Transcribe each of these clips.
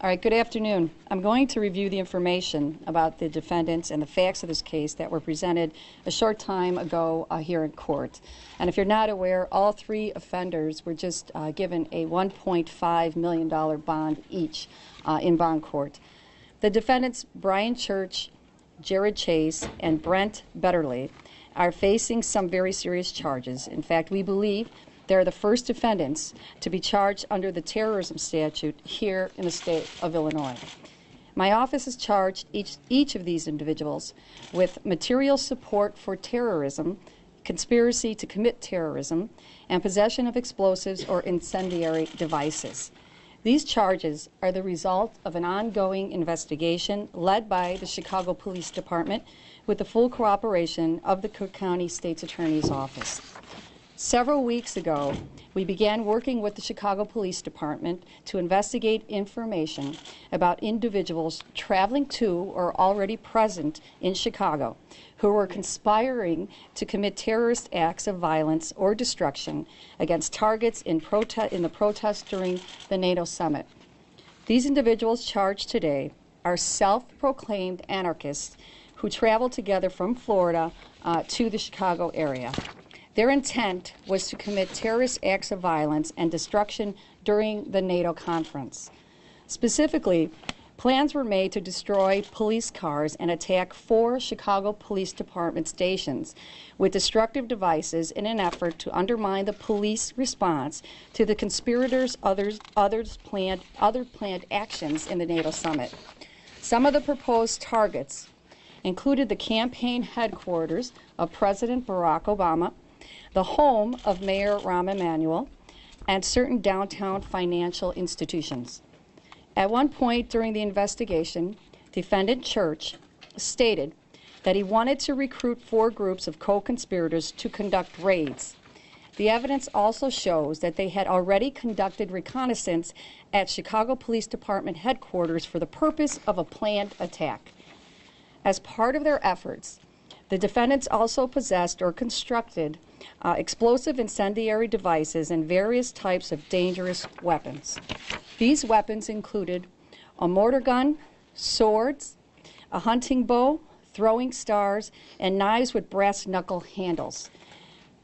All right, good afternoon. I'm going to review the information about the defendants and the facts of this case that were presented a short time ago here in court. And if you're not aware, all three offenders were just given a $1.5 million bond each in bond court. The defendants, Brian Church, Jared Chase, and Brent Betterly, are facing some very serious charges. In fact, we believe they're the first defendants to be charged under the terrorism statute here in the state of Illinois. My office has charged each of these individuals with material support for terrorism, conspiracy to commit terrorism, and possession of explosives or incendiary devices. These charges are the result of an ongoing investigation led by the Chicago Police Department with the full cooperation of the Cook County State's Attorney's Office. Several weeks ago, we began working with the Chicago Police Department to investigate information about individuals traveling to or already present in Chicago who were conspiring to commit terrorist acts of violence or destruction against targets in the protests during the NATO summit. These individuals charged today are self-proclaimed anarchists who traveled together from Florida to the Chicago area. Their intent was to commit terrorist acts of violence and destruction during the NATO conference. Specifically, plans were made to destroy police cars and attack 4 Chicago Police Department stations with destructive devices in an effort to undermine the police response to the conspirators' other planned actions in the NATO summit. Some of the proposed targets included the campaign headquarters of President Barack Obama, the home of Mayor Rahm Emanuel, and certain downtown financial institutions. At one point during the investigation, defendant Church stated that he wanted to recruit 4 groups of co-conspirators to conduct raids. The evidence also shows that they had already conducted reconnaissance at Chicago Police Department headquarters for the purpose of a planned attack. As part of their efforts, the defendants also possessed or constructed explosive incendiary devices and various types of dangerous weapons. These weapons included a mortar gun, swords, a hunting bow, throwing stars, and knives with brass knuckle handles.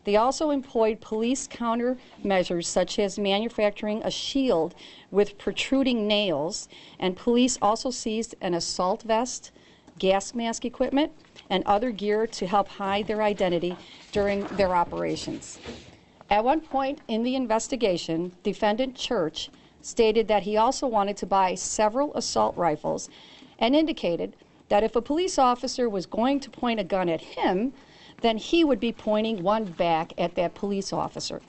They also employed police countermeasures such as manufacturing a shield with protruding nails, and police also seized an assault vest, gas mask equipment, and other gear to help hide their identity during their operations. At one point in the investigation, defendant Church stated that he also wanted to buy several assault rifles and indicated that if a police officer was going to point a gun at him, then he would be pointing one back at that police officer.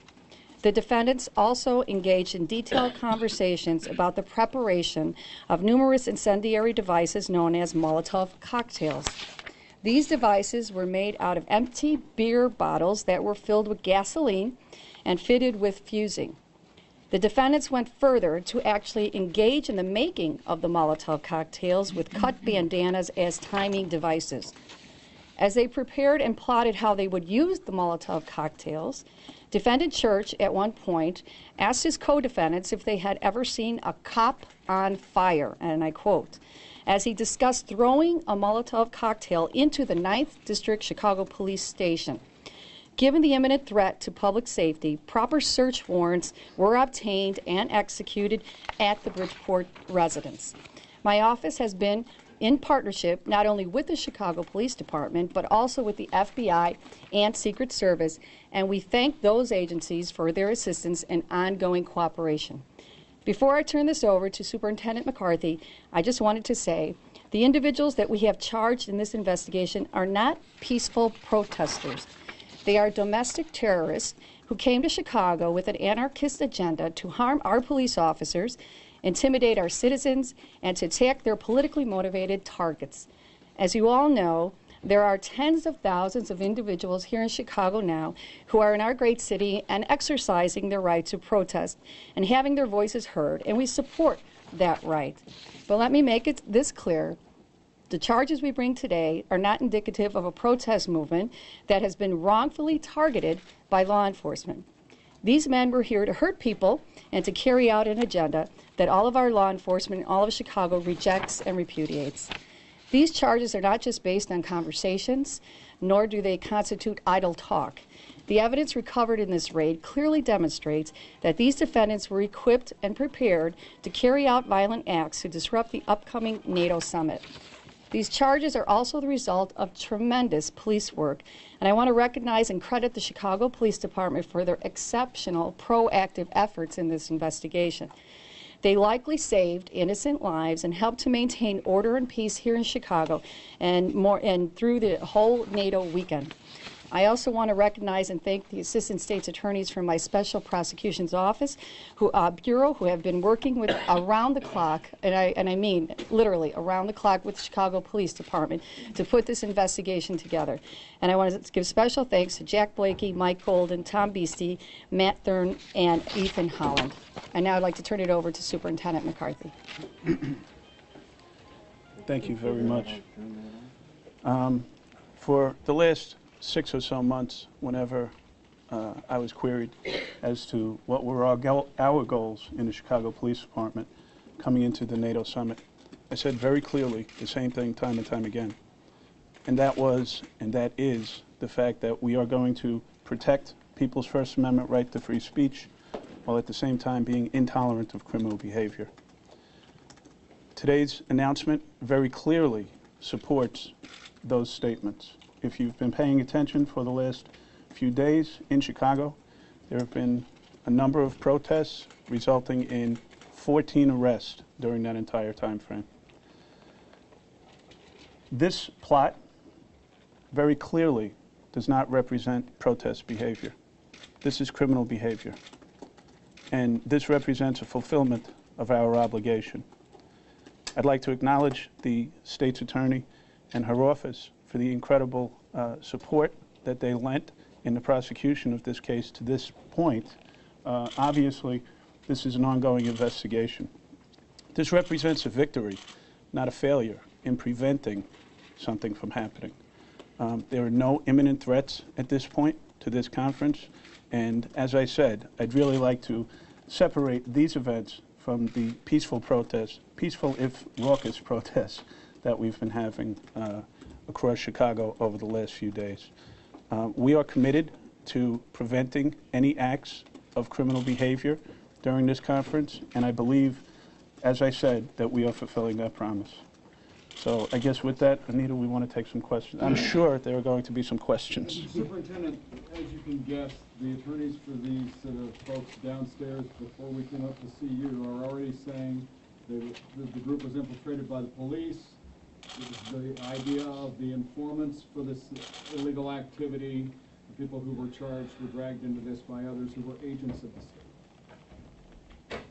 The defendants also engaged in detailed conversations about the preparation of numerous incendiary devices known as Molotov cocktails. These devices were made out of empty beer bottles that were filled with gasoline and fitted with fusing. The defendants went further to actually engage in the making of the Molotov cocktails with cut bandanas as timing devices. As they prepared and plotted how they would use the Molotov cocktails, defendant Church at one point asked his co-defendants if they had ever seen a cop on fire, and I quote, as he discussed throwing a Molotov cocktail into the 9th District Chicago Police Station. Given the imminent threat to public safety, proper search warrants were obtained and executed at the Bridgeport residence. My office has been in partnership not only with the Chicago Police Department, but also with the FBI and Secret Service, and we thank those agencies for their assistance and ongoing cooperation. Before I turn this over to Superintendent McCarthy, I just wanted to say the individuals that we have charged in this investigation are not peaceful protesters. They are domestic terrorists who came to Chicago with an anarchist agenda to harm our police officers, intimidate our citizens, and to attack their politically motivated targets. As you all know, there are tens of thousands of individuals here in Chicago now who are in our great city and exercising their right to protest and having their voices heard, and we support that right. But let me make this clear. The charges we bring today are not indicative of a protest movement that has been wrongfully targeted by law enforcement. These men were here to hurt people and to carry out an agenda that all of our law enforcement in all of Chicago rejects and repudiates. These charges are not just based on conversations, nor do they constitute idle talk. The evidence recovered in this raid clearly demonstrates that these defendants were equipped and prepared to carry out violent acts to disrupt the upcoming NATO summit. These charges are also the result of tremendous police work, and I want to recognize and credit the Chicago Police Department for their exceptional proactive efforts in this investigation. They likely saved innocent lives and helped to maintain order and peace here in Chicago and through the whole NATO weekend. I also want to recognize and thank the Assistant State's Attorneys from my Special Prosecutions Office, Bureau, who have been working with around the clock, and I mean literally around the clock with the Chicago Police Department to put this investigation together. And I want to give special thanks to Jack Blakey, Mike Golden, Tom Beastie, Matt Thurn, and Ethan Holland. And now I'd like to turn it over to Superintendent McCarthy. Thank you very much. For the last 6 or so months, whenever I was queried as to what were our goals in the Chicago Police Department coming into the NATO summit, I said very clearly the same thing time and time again. And that was, and that is, the fact that we are going to protect people's First Amendment right to free speech while at the same time being intolerant of criminal behavior. Today's announcement very clearly supports those statements. If you've been paying attention for the last few days in Chicago, there have been a number of protests resulting in 14 arrests during that entire time frame. This plot very clearly does not represent protest behavior. This is criminal behavior. And this represents a fulfillment of our obligation. I'd like to acknowledge the state's attorney and her office for the incredible support that they lent in the prosecution of this case to this point. Obviously, this is an ongoing investigation. This represents a victory, not a failure, in preventing something from happening. There are no imminent threats at this point to this conference, and as I said, I'd really like to separate these events from the peaceful protests, peaceful if raucous protests that we've been having across Chicago over the last few days. We are committed to preventing any acts of criminal behavior during this conference, and I believe, as I said, that we are fulfilling that promise. So I guess with that, Anita, we want to take some questions. I'm sure there are going to be some questions. Superintendent, as you can guess, the attorneys for these folks downstairs, before we came up to see you, are already saying that the group was infiltrated by the police. The idea of the informants for this illegal activity, the people who were charged were dragged into this by others who were agents of the state.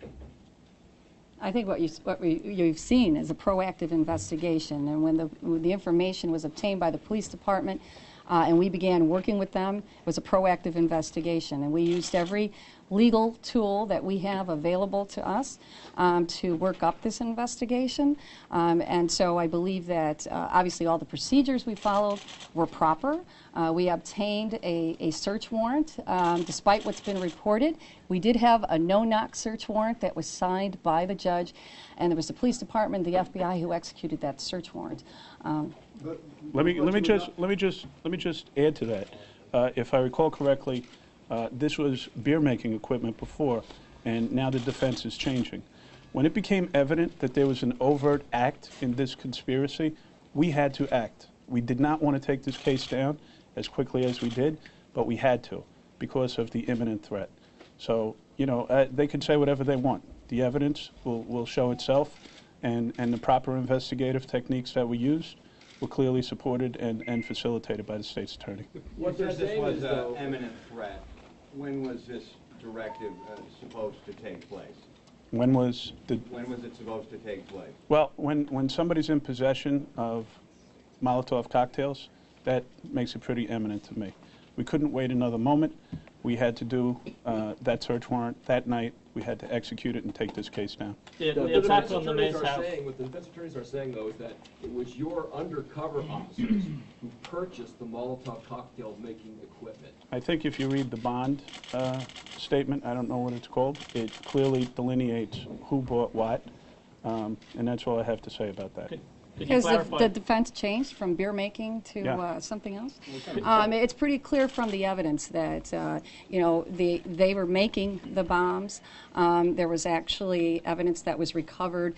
I think what you've seen is a proactive investigation, and when the information was obtained by the police department and we began working with them, it was a proactive investigation, and we used every legal tool that we have available to us to work up this investigation. And so I believe that obviously all the procedures we followed were proper. We obtained a search warrant despite what's been reported. We did have a no-knock search warrant that was signed by the judge, and there was the police department, the FBI, who executed that search warrant. Let me just add to that. If I recall correctly, this was beer-making equipment before, and now the defense is changing. When it became evident that there was an overt act in this conspiracy, we had to act. We did not want to take this case down as quickly as we did, but we had to because of the imminent threat. So, you know, they can say whatever they want. The evidence will show itself, and the proper investigative techniques that we used were clearly supported and facilitated by the state's attorney. What this was an imminent threat. When was this directive supposed to take place? When was it supposed to take place? Well, when somebody's in possession of Molotov cocktails, that makes it pretty imminent to me. We couldn't wait another moment. We had to do that search warrant that night. We had to execute it and take this case down. The attack on the mayor's house. What the defense attorneys are saying, though, is that it was your undercover officers who purchased the Molotov cocktail-making equipment. I think if you read the bond statement, I don't know what it's called, it clearly delineates who bought what, and that's all I have to say about that. Could you Has clarify? the defense changed from beer making to Yeah. something else? It's pretty clear from the evidence that they were making the bombs. There was actually evidence that was recovered,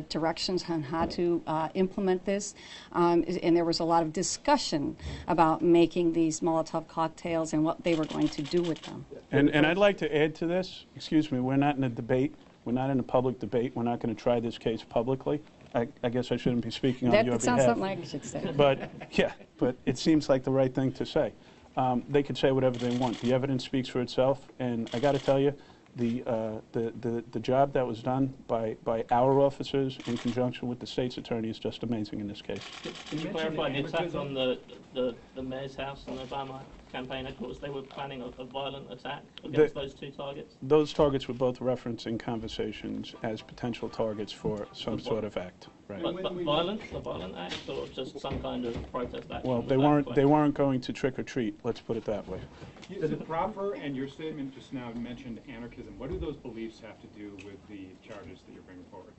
directions on how to implement this, and there was a lot of discussion about making these Molotov cocktails and what they were going to do with them. And I'd like to add to this, excuse me, we're not in a debate. We're not in a public debate. We're not going to try this case publicly. I guess I shouldn't be speaking on your behalf. That sounds something I should say. But, yeah, but it seems like the right thing to say. They could say whatever they want. The evidence speaks for itself, and I got to tell you, the job that was done by our officers in conjunction with the state's attorney is just amazing in this case. Can you clarify the attack on the mayor's house and the Obama campaign headquarters? They were planning a violent attack against those two targets? Those targets were both referenced in conversations as potential targets for some sort of act. Right. But a violent act, or just some kind of protest action? Well, they weren't going to trick or treat. Let's put it that way. Is it proper, and your statement just now mentioned anarchism, what do those beliefs have to do with the charges that you're bringing forward?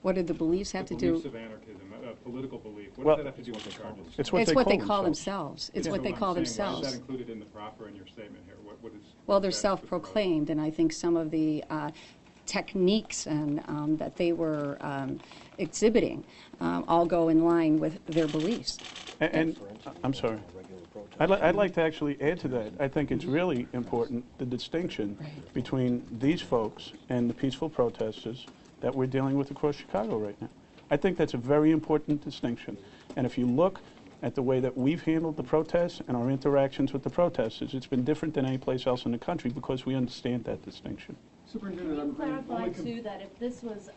What did the beliefs have to The do? beliefs of anarchism, a political belief, what Well, does that have to do with the charges? It's It's what they call themselves. It's Yeah, what they I'm call saying, Why is themselves. that included in the proper in your statement here? What is? Well, they're that- self-proclaimed, and I think some of the techniques and that they were exhibiting all go in line with their beliefs. And I'm sorry. I'd like to actually add to that. I think it's really important, the distinction between these folks and the peaceful protesters that we're dealing with across Chicago right now. I think that's a very important distinction. And if you look at the way that we've handled the protests and our interactions with the protesters, it's been different than any place else in the country because we understand that distinction. Superintendent, Can you I'm clarify only too that if this was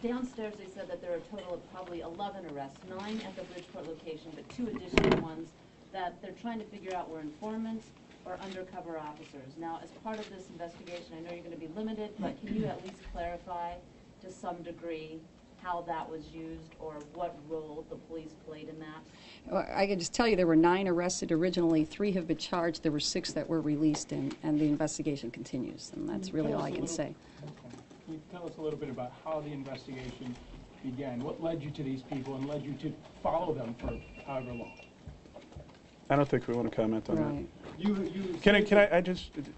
downstairs, they said that there are a total of probably 11 arrests, 9 at the Bridgeport location, but 2 additional ones that they're trying to figure out were informants or undercover officers. Now, as part of this investigation, I know you're going to be limited, but can you at least clarify to some degree how that was used or what role the police played in that? Well, I can just tell you there were 9 arrested originally, 3 have been charged, there were 6 that were released, and the investigation continues, and that's really all I can say. Can you tell us a little bit about how the investigation began? What led you to these people and led you to follow them for however long? I don't think we want to comment on Right.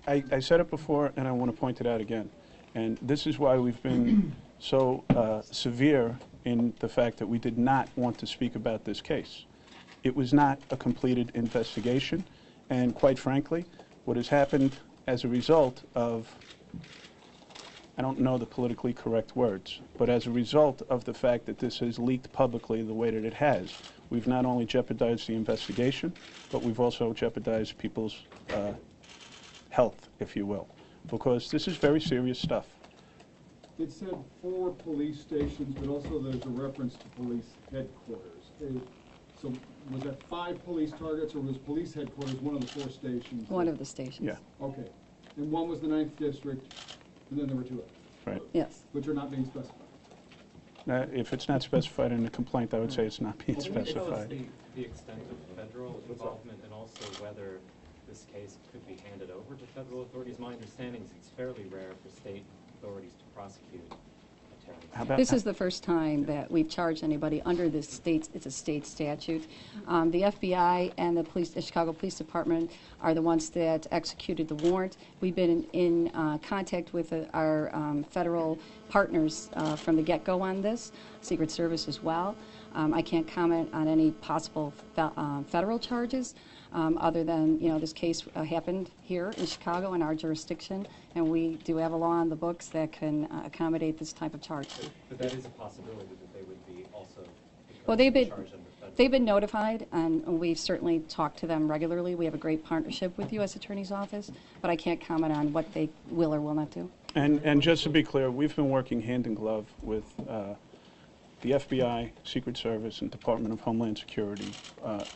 that. I said it before, and I want to point it out again. And this is why we've been so severe in the fact that we did not want to speak about this case. It was not a completed investigation, and quite frankly, what has happened as a result of, I don't know the politically correct words, but as a result of the fact that this has leaked publicly the way that it has, we've not only jeopardized the investigation, but we've also jeopardized people's health, if you will, because this is very serious stuff. It said 4 police stations, but also there's a reference to police headquarters. So was that 5 police targets, or was police headquarters one of the 4 stations? One of the stations. Yeah. Okay. And one was the 9th District, and then there were 2 others. Right. Yes. Which are not being specified. If it's not specified in the complaint, I would say it's not being Can you tell us specified. the extent of federal involvement and also whether this case could be handed over to federal authorities? My understanding is it's fairly rare for state authorities to prosecute a terrorist. How about This is the first time that we've charged anybody under this state, it's a state statute. The FBI and the Chicago Police Department are the ones that executed the warrant. We've been in contact with our federal partners from the get-go on this, Secret Service as well. I can't comment on any possible federal charges other than, this case happened here in Chicago in our jurisdiction, and we do have a law on the books that can accommodate this type of charge. But that is a possibility that they would be also Well, charged under federal. they've been notified, and we've certainly talked to them regularly. We have a great partnership with U.S. Attorney's Office, but I can't comment on what they will or will not do. And just to be clear, we've been working hand in glove with the FBI, Secret Service, and Department of Homeland Security,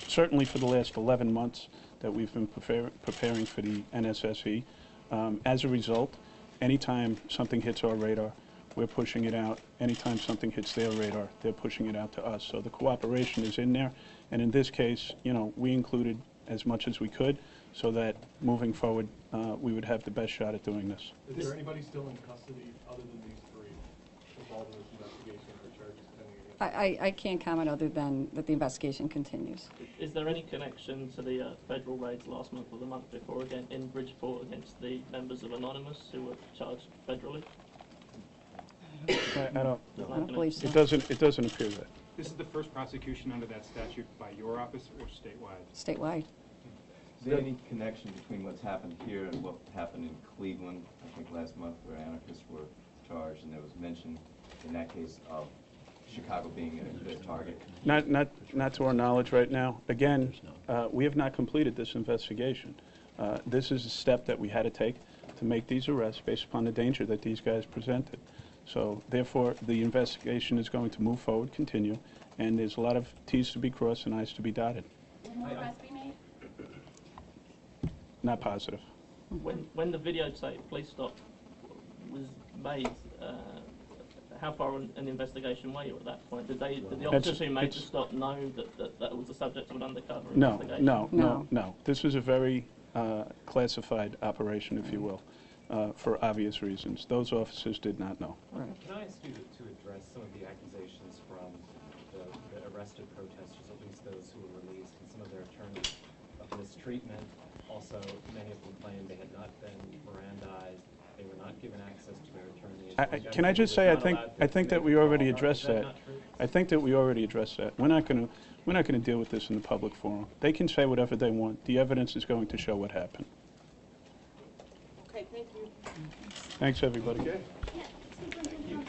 certainly for the last 11 months. that we've been preparing for the NSSE. As a result, anytime something hits our radar, we're pushing it out. Anytime something hits their radar, they're pushing it out to us. So the cooperation is in there. And in this case, you know, we included as much as we could so that moving forward, we would have the best shot at doing this. Is there anybody still in custody other than these three involved in this investigation or charges pending against them? I can't comment other than that the investigation continues. Is there any connection to the federal raids last month or the month before again in Bridgeport against the members of Anonymous who were charged federally? I don't believe so. It doesn't appear that. This is the first prosecution under that statute by your office or statewide? Statewide. Is there any connection between what's happened here and what happened in Cleveland, I think last month, where anarchists were charged, and there was mention in that case of Chicago being a target? Not to our knowledge right now. Again, we have not completed this investigation. This is a step that we had to take to make these arrests based upon the danger that these guys presented. So therefore, the investigation is going to move forward, continue, and there's a lot of T's to be crossed and I's to be dotted. Will more arrests be made? Not positive. When the videotape police stop was made, how far on an investigation were you at that point? Did the officers who made the stop know that was the subject of an undercover investigation? No. This was a very classified operation, if you will. For obvious reasons. Those officers did not know. Can I ask you to address some of the accusations from the arrested protesters, at least those who were released, and some of their attorneys of mistreatment? Also, many of them claimed they had not been Mirandized, they were not given access to their attorneys. Can I just say, I think that we already addressed that. I think that we already addressed that. We're not going to deal with this in the public forum. They can say whatever they want. The evidence is going to show what happened. Okay, thank you. Thanks, everybody. Okay.